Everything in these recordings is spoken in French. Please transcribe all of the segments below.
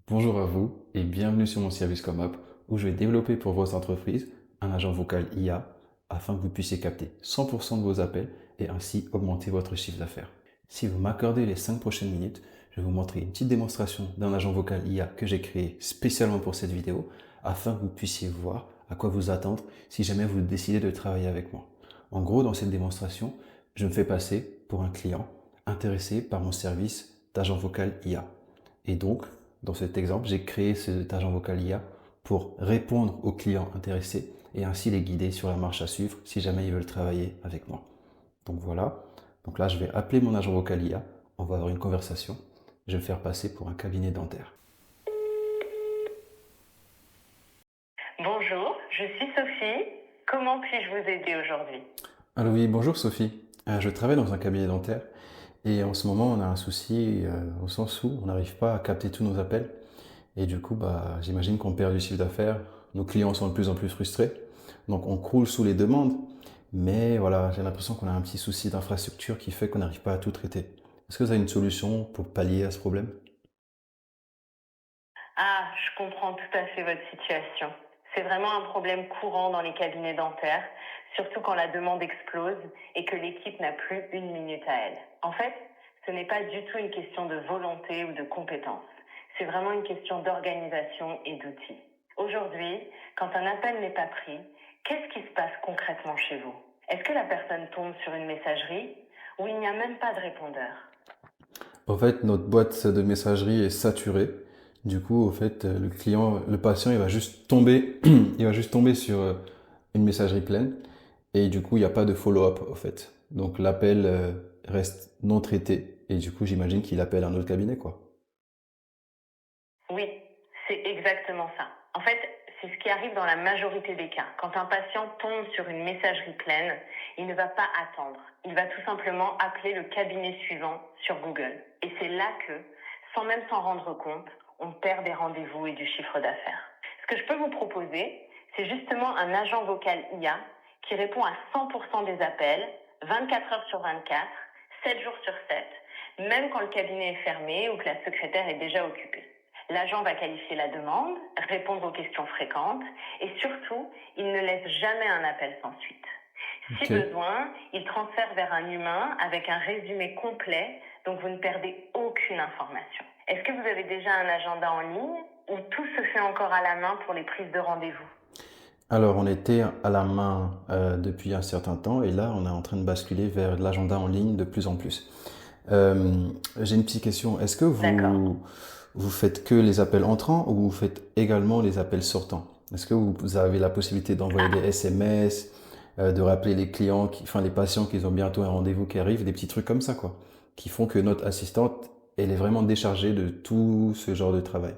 Bonjour à vous et bienvenue sur mon service ComUp où je vais développer pour votre entreprise un agent vocal IA afin que vous puissiez capter 100% de vos appels et ainsi augmenter votre chiffre d'affaires. Si vous m'accordez les 5 prochaines minutes, je vais vous montrer une petite démonstration d'un agent vocal IA que j'ai créé spécialement pour cette vidéo afin que vous puissiez voir à quoi vous attendre si jamais vous décidez de travailler avec moi. En gros, dans cette démonstration, je me fais passer pour un client intéressé par mon service d'agent vocal IA. Et donc, dans cet exemple, j'ai créé cet agent vocal IA pour répondre aux clients intéressés et ainsi les guider sur la marche à suivre si jamais ils veulent travailler avec moi. Donc voilà. Donc là, je vais appeler mon agent vocal IA. On va avoir une conversation. Je vais me faire passer pour un cabinet dentaire. Bonjour, je suis Sophie. Comment puis-je vous aider aujourd'hui? Alors oui, bonjour Sophie. Je travaille dans un cabinet dentaire et en ce moment, on a un souci au sens où on n'arrive pas à capter tous nos appels. Et du coup, j'imagine qu'on perd du chiffre d'affaires. Nos clients sont de plus en plus frustrés. Donc, on croule sous les demandes. Mais voilà, j'ai l'impression qu'on a un petit souci d'infrastructure qui fait qu'on n'arrive pas à tout traiter. Est-ce que vous avez une solution pour pallier à ce problème? Ah, je comprends tout à fait votre situation. C'est vraiment un problème courant dans les cabinets dentaires, surtout quand la demande explose et que l'équipe n'a plus une minute à elle. En fait, ce n'est pas du tout une question de volonté ou de compétence. C'est vraiment une question d'organisation et d'outils. Aujourd'hui, quand un appel n'est pas pris, qu'est-ce qui se passe concrètement chez vous? Est-ce que la personne tombe sur une messagerie ou il n'y a même pas de répondeur? En fait, notre boîte de messagerie est saturée. Du coup, au fait, le client, le patient, il va juste tomber, il va juste tomber sur une messagerie pleine. Et du coup, il n'y a pas de follow-up, au fait. Donc, l'appel reste non traité. Et du coup, j'imagine qu'il appelle un autre cabinet, quoi. Oui, c'est exactement ça. En fait, c'est ce qui arrive dans la majorité des cas. Quand un patient tombe sur une messagerie pleine, il ne va pas attendre. Il va tout simplement appeler le cabinet suivant sur Google. Et c'est là que, sans même s'en rendre compte, on perd des rendez-vous et du chiffre d'affaires. Ce que je peux vous proposer, c'est justement un agent vocal IA qui répond à 100% des appels, 24 heures sur 24, 7 jours sur 7, même quand le cabinet est fermé ou que la secrétaire est déjà occupée. L'agent va qualifier la demande, répondre aux questions fréquentes et surtout, il ne laisse jamais un appel sans suite. Si Ok. besoin, il transfère vers un humain avec un résumé complet, donc vous ne perdez aucune information. Est-ce que vous avez déjà un agenda en ligne ou tout se fait encore à la main pour les prises de rendez-vous? Alors, on était à la main depuis un certain temps et là, on est en train de basculer vers l'agenda en ligne de plus en plus. J'ai une petite question. Est-ce que D'accord. vous faites que les appels entrants ou vous faites également les appels sortants? Est-ce que vous avez la possibilité d'envoyer des Ah, SMS, de rappeler les clients, enfin les patients qu'ils ont bientôt un rendez-vous qui arrive, des petits trucs comme ça, quoi, qui font que notre assistante, elle est vraiment déchargée de tout ce genre de travail.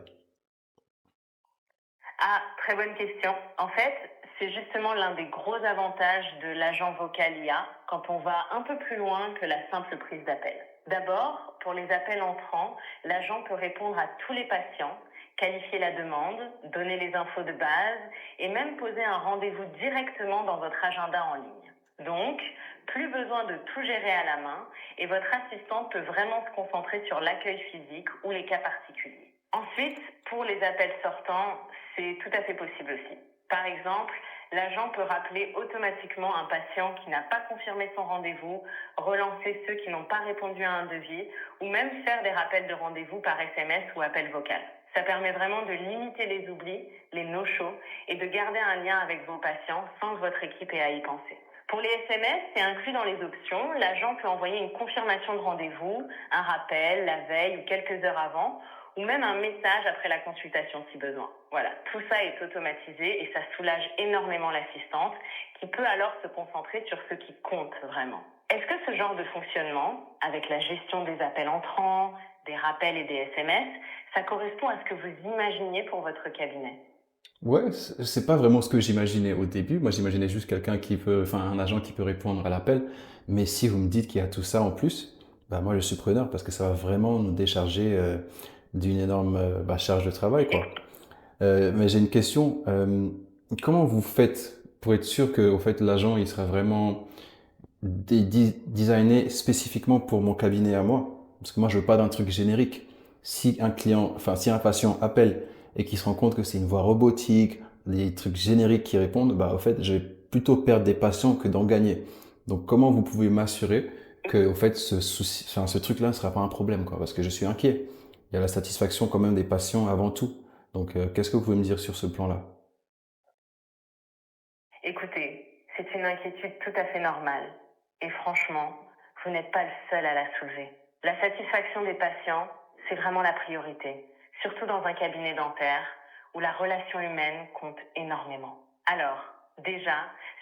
Ah, très bonne question. En fait, c'est justement l'un des gros avantages de l'agent vocal IA quand on va un peu plus loin que la simple prise d'appel. D'abord, pour les appels entrants, l'agent peut répondre à tous les patients, qualifier la demande, donner les infos de base et même poser un rendez-vous directement dans votre agenda en ligne. Donc, plus besoin de tout gérer à la main et votre assistante peut vraiment se concentrer sur l'accueil physique ou les cas particuliers. Ensuite, pour les appels sortants, c'est tout à fait possible aussi. Par exemple, l'agent peut rappeler automatiquement un patient qui n'a pas confirmé son rendez-vous, relancer ceux qui n'ont pas répondu à un devis ou même faire des rappels de rendez-vous par SMS ou appel vocal. Ça permet vraiment de limiter les oublis, les no-shows et de garder un lien avec vos patients sans que votre équipe ait à y penser. Pour les SMS, c'est inclus dans les options. L'agent peut envoyer une confirmation de rendez-vous, un rappel la veille ou quelques heures avant, ou même un message après la consultation si besoin. Voilà, tout ça est automatisé et ça soulage énormément l'assistante qui peut alors se concentrer sur ce qui compte vraiment. Est-ce que ce genre de fonctionnement, avec la gestion des appels entrants, des rappels et des SMS, ça correspond à ce que vous imaginiez pour votre cabinet? Ouais, c'est pas vraiment ce que j'imaginais au début. Moi, j'imaginais juste quelqu'un qui peut, enfin, un agent qui peut répondre à l'appel. Mais si vous me dites qu'il y a tout ça en plus, bah, moi, je suis preneur parce que ça va vraiment nous décharger d'une énorme charge de travail, quoi. Mais j'ai une question. Comment vous faites pour être sûr que, au fait, l'agent, il sera vraiment designé spécifiquement pour mon cabinet à moi? Parce que moi, je veux pas d'un truc générique. Si un patient appelle et qu'il se rend compte que c'est une voix robotique, des trucs génériques qui répondent, bah, au fait, je vais plutôt perdre des patients que d'en gagner. Donc, comment vous pouvez m'assurer que, au fait, ce truc-là ne sera pas un problème, quoi, parce que je suis inquiet. Il y a la satisfaction quand même des patients avant tout. Donc, qu'est-ce que vous pouvez me dire sur ce plan-là? Écoutez, c'est une inquiétude tout à fait normale. Et franchement, vous n'êtes pas le seul à la soulever. La satisfaction des patients, c'est vraiment la priorité, surtout dans un cabinet dentaire où la relation humaine compte énormément. Alors, déjà,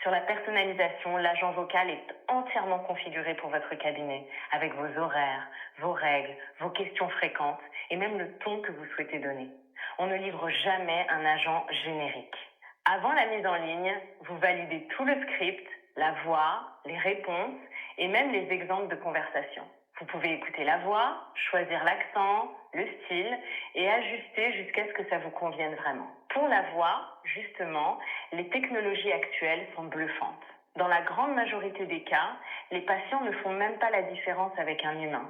sur la personnalisation, l'agent vocal est entièrement configuré pour votre cabinet, avec vos horaires, vos règles, vos questions fréquentes et même le ton que vous souhaitez donner. On ne livre jamais un agent générique. Avant la mise en ligne, vous validez tout le script, la voix, les réponses et même les exemples de conversation. Vous pouvez écouter la voix, choisir l'accent, le style et ajuster jusqu'à ce que ça vous convienne vraiment. Pour la voix, justement, les technologies actuelles sont bluffantes. Dans la grande majorité des cas, les patients ne font même pas la différence avec un humain,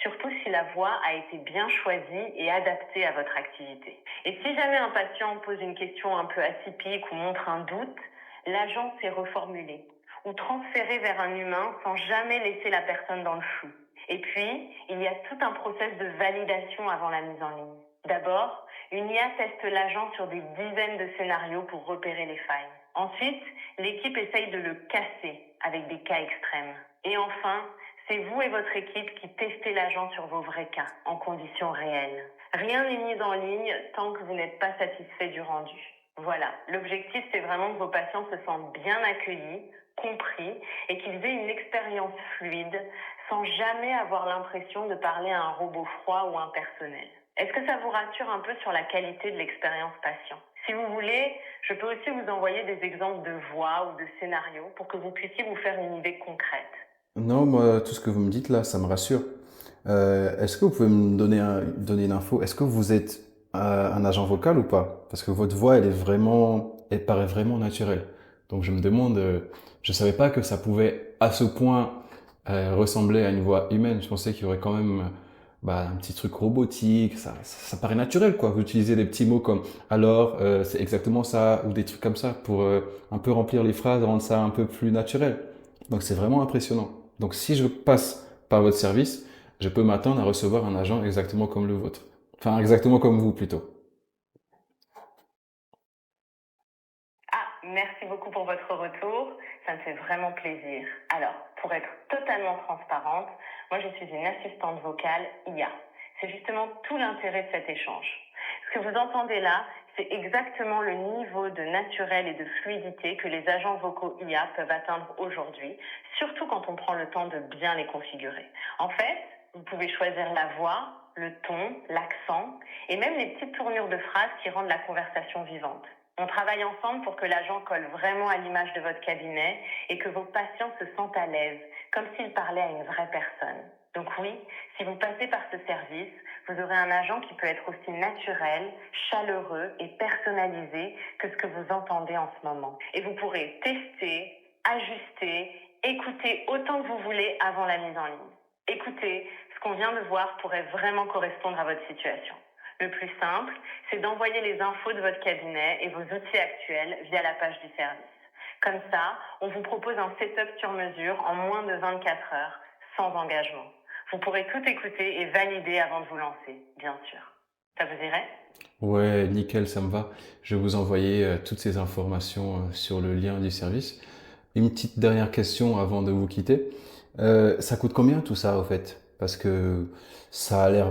surtout si la voix a été bien choisie et adaptée à votre activité. Et si jamais un patient pose une question un peu atypique ou montre un doute, l'agent sait reformuler ou transférer vers un humain sans jamais laisser la personne dans le flou. Et puis, il y a tout un process de validation avant la mise en ligne. D'abord, une IA teste l'agent sur des dizaines de scénarios pour repérer les failles. Ensuite, l'équipe essaye de le casser avec des cas extrêmes. Et enfin, c'est vous et votre équipe qui testez l'agent sur vos vrais cas, en conditions réelles. Rien n'est mis en ligne tant que vous n'êtes pas satisfait du rendu. Voilà, l'objectif c'est vraiment que vos patients se sentent bien accueillis, compris et qu'ils aient une expérience fluide sans jamais avoir l'impression de parler à un robot froid ou impersonnel. Est-ce que ça vous rassure un peu sur la qualité de l'expérience patient? Si vous voulez, je peux aussi vous envoyer des exemples de voix ou de scénarios pour que vous puissiez vous faire une idée concrète. Non, moi, tout ce que vous me dites là, ça me rassure. Est-ce que vous pouvez me donner une info? Est-ce que vous êtes un agent vocal ou pas? Parce que votre voix, elle paraît vraiment naturelle. Donc je me demande, je savais pas que ça pouvait à ce point ressembler à une voix humaine. Je pensais qu'il y aurait quand même bah, un petit truc robotique. Ça paraît naturel, quoi. Vous utilisez des petits mots comme alors, c'est exactement ça, ou des trucs comme ça pour un peu remplir les phrases, rendre ça un peu plus naturel. Donc c'est vraiment impressionnant. Donc si je passe par votre service, je peux m'attendre à recevoir un agent exactement comme le vôtre. Enfin, exactement comme vous plutôt. Ah, merci beaucoup pour votre retour. Ça me fait vraiment plaisir. Alors, pour être totalement transparente, moi je suis une assistante vocale IA. C'est justement tout l'intérêt de cet échange. Ce que vous entendez là, c'est exactement le niveau de naturel et de fluidité que les agents vocaux IA peuvent atteindre aujourd'hui, surtout quand on prend le temps de bien les configurer. En fait, vous pouvez choisir la voix, le ton, l'accent et même les petites tournures de phrases qui rendent la conversation vivante. On travaille ensemble pour que l'agent colle vraiment à l'image de votre cabinet et que vos patients se sentent à l'aise, comme s'ils parlaient à une vraie personne. Donc oui, si vous passez par ce service, vous aurez un agent qui peut être aussi naturel, chaleureux et personnalisé que ce que vous entendez en ce moment. Et vous pourrez tester, ajuster, écouter autant que vous voulez avant la mise en ligne. Écoutez, ce qu'on vient de voir pourrait vraiment correspondre à votre situation. Le plus simple, c'est d'envoyer les infos de votre cabinet et vos outils actuels via la page du service. Comme ça, on vous propose un setup sur mesure en moins de 24 heures, sans engagement. Vous pourrez tout écouter et valider avant de vous lancer, bien sûr. Ça vous irait? Ouais, nickel, ça me va. Je vais vous envoyer toutes ces informations sur le lien du service. Une petite dernière question avant de vous quitter. Ça coûte combien tout ça au fait? Parce que ça a l'air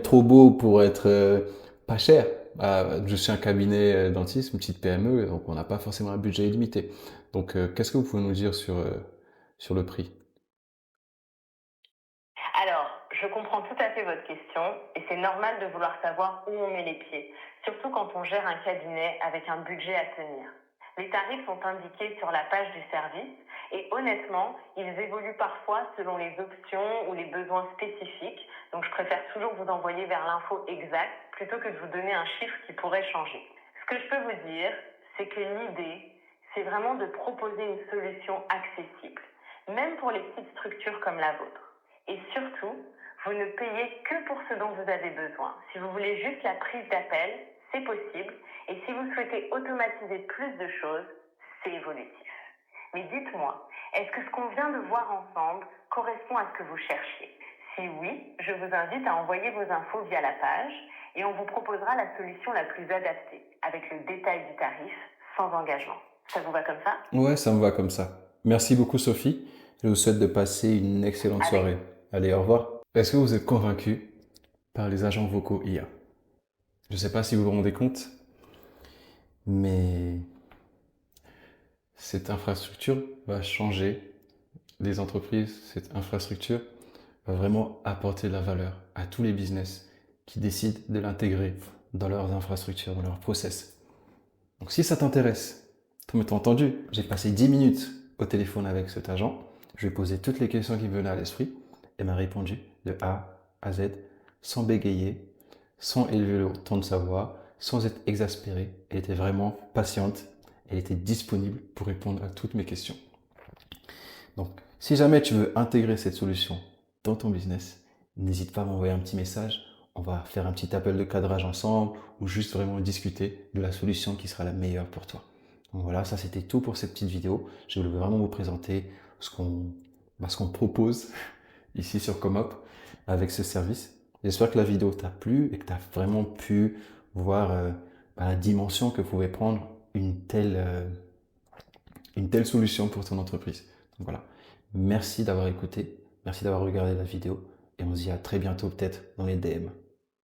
trop beau pour être pas cher. Je suis un cabinet dentiste, une petite PME, donc on n'a pas forcément un budget illimité. Donc qu'est-ce que vous pouvez nous dire sur le prix? Alors, je comprends tout à fait votre question et c'est normal de vouloir savoir où on met les pieds, surtout quand on gère un cabinet avec un budget à tenir. Les tarifs sont indiqués sur la page du service et honnêtement, ils évoluent parfois selon les options ou les besoins spécifiques, donc je préfère toujours vous envoyer vers l'info exacte plutôt que de vous donner un chiffre qui pourrait changer. Ce que je peux vous dire, c'est que l'idée, c'est vraiment de proposer une solution accessible, même pour les petites structures comme la vôtre. Et surtout, Vous ne payez que pour ce dont vous avez besoin. Si vous voulez juste la prise d'appel, c'est possible. Et si vous souhaitez automatiser plus de choses, c'est évolutif. Mais dites-moi, est-ce que ce qu'on vient de voir ensemble correspond à ce que vous cherchiez? Si oui, je vous invite à envoyer vos infos via la page et on vous proposera la solution la plus adaptée, avec le détail du tarif, sans engagement. Ça vous va comme ça? Ouais, ça me va comme ça. Merci beaucoup, Sophie. Je vous souhaite de passer une excellente soirée. Allez, au revoir. Est-ce que vous êtes convaincu par les agents vocaux IA? Je ne sais pas si vous vous rendez compte, mais cette infrastructure va changer les entreprises. Cette infrastructure va vraiment apporter de la valeur à tous les business qui décident de l'intégrer dans leurs infrastructures, dans leurs process. Donc si ça t'intéresse, tu m'as entendu, j'ai passé 10 minutes au téléphone avec cet agent, je lui ai posé toutes les questions qui me venaient à l'esprit, et m'a répondu de A à Z, sans bégayer, sans élever le ton de sa voix, sans être exaspérée. Elle était vraiment patiente, elle était disponible pour répondre à toutes mes questions. Donc, si jamais tu veux intégrer cette solution dans ton business, n'hésite pas à m'envoyer un petit message. On va faire un petit appel de cadrage ensemble ou juste vraiment discuter de la solution qui sera la meilleure pour toi. Donc voilà, ça c'était tout pour cette petite vidéo. Je voulais vraiment vous présenter ce qu'on propose ici sur Comop avec ce service. J'espère que la vidéo t'a plu et que tu as vraiment pu voir la dimension que pouvait prendre une telle solution pour ton entreprise. Donc voilà, merci d'avoir écouté, merci d'avoir regardé la vidéo et on se dit à très bientôt peut-être dans les DM.